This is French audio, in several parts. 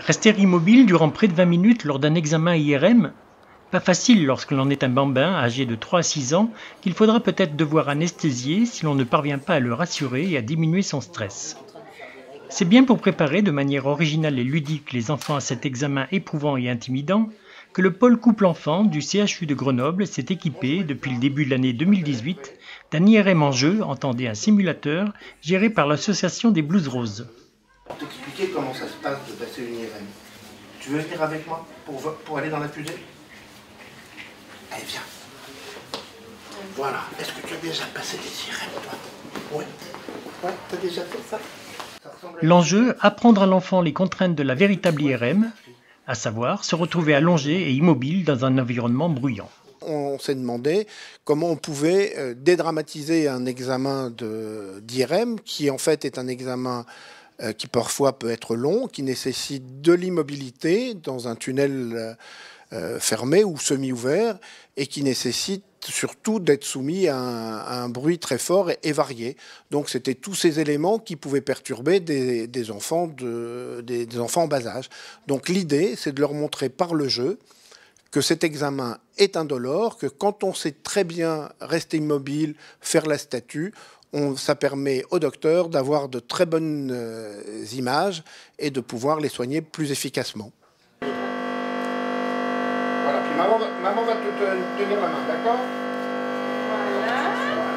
Rester immobile durant près de 20 minutes lors d'un examen IRM? Pas facile lorsque l'on est un bambin âgé de 3 à 6 ans qu'il faudra peut-être devoir anesthésier si l'on ne parvient pas à le rassurer et à diminuer son stress. C'est bien pour préparer de manière originale et ludique les enfants à cet examen éprouvant et intimidant que le pôle couple-enfant du CHU de Grenoble s'est équipé, depuis le début de l'année 2018, d'un IRM en jeu, entendez un simulateur, géré par l'association des Blues Roses. Pour t'expliquer comment ça se passe de passer une IRM. Tu veux venir avec moi pour aller dans la fusée? Allez, viens. Voilà. Est-ce que tu as déjà passé des IRM, toi? Oui. Ouais, t'as déjà fait ça? L'enjeu, apprendre à l'enfant les contraintes de la véritable IRM, à savoir se retrouver allongé et immobile dans un environnement bruyant. On s'est demandé comment on pouvait dédramatiser un examen d'IRM qui en fait est un examen qui parfois peut être long, qui nécessite de l'immobilité dans un tunnel fermé ou semi-ouvert et qui nécessite surtout d'être soumis à un bruit très fort et varié. Donc c'était tous ces éléments qui pouvaient perturber des enfants en bas âge. Donc l'idée, c'est de leur montrer par le jeu que cet examen est indolore, que quand on sait très bien rester immobile, faire la statue, ça permet au docteur d'avoir de très bonnes images et de pouvoir les soigner plus efficacement. Voilà, puis maman va te tenir la main, d'accord?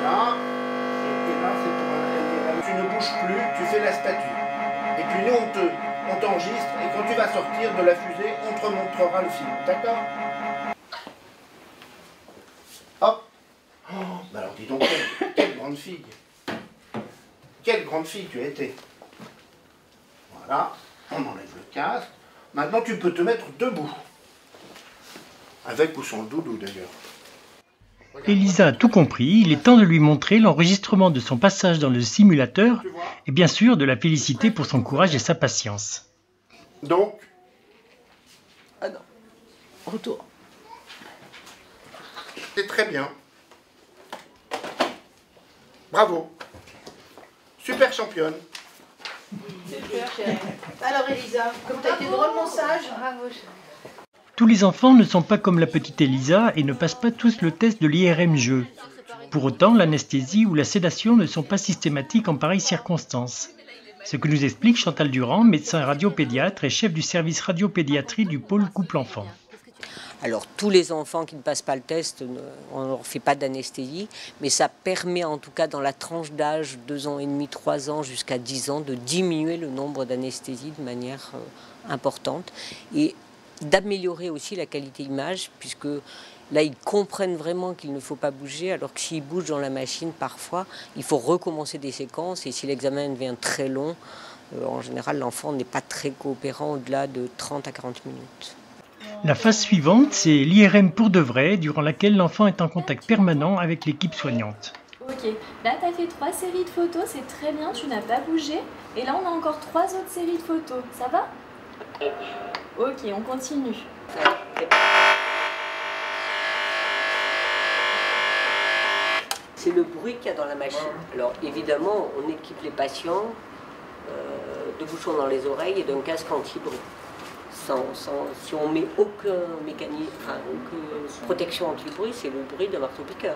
Voilà. Et là, c'est pour un... Tu ne bouges plus, tu fais la statue. Et puis nous, on t'enregistre, et quand tu vas sortir de la fusée, on te remontrera le film, d'accord? Hop. Oh, bah alors dis donc, quelle grande fille. Quelle grande fille tu as été. Voilà, on enlève le casque. Maintenant, tu peux te mettre debout. Avec ou sans le doudou, d'ailleurs. Elisa a tout compris, il est temps de lui montrer l'enregistrement de son passage dans le simulateur et bien sûr de la féliciter pour son courage et sa patience. Donc... Ah non, retour. C'est très bien. Bravo. Super championne. Super. Alors Elisa, comme tu as été drôlement sage, bravo. Tous les enfants ne sont pas comme la petite Elisa et ne passent pas tous le test de l'IRM-jeu. Pour autant, l'anesthésie ou la sédation ne sont pas systématiques en pareilles circonstances. Ce que nous explique Chantal Durand, médecin radiopédiatre et chef du service radiopédiatrie du pôle couple-enfant. Alors tous les enfants qui ne passent pas le test, on ne leur fait pas d'anesthésie, mais ça permet en tout cas dans la tranche d'âge 2 ans et demi, 3 ans jusqu'à 10 ans de diminuer le nombre d'anesthésies de manière importante et d'améliorer aussi la qualité image puisque là ils comprennent vraiment qu'il ne faut pas bouger alors que s'ils bougent dans la machine parfois il faut recommencer des séquences et si l'examen devient très long, en général l'enfant n'est pas très coopérant au-delà de 30 à 40 minutes. La phase suivante, c'est l'IRM pour de vrai, durant laquelle l'enfant est en contact permanent avec l'équipe soignante. Ok, là tu as fait 3 séries de photos, c'est très bien, tu n'as pas bougé. Et là on a encore 3 autres séries de photos, ça va? Ok, on continue. C'est le bruit qu'il y a dans la machine. Alors évidemment, on équipe les patients de bouchons dans les oreilles et d'un casque anti-bruit. Si on met aucun mécanisme, aucune protection anti-bruit, c'est le bruit de marteau-piqueur.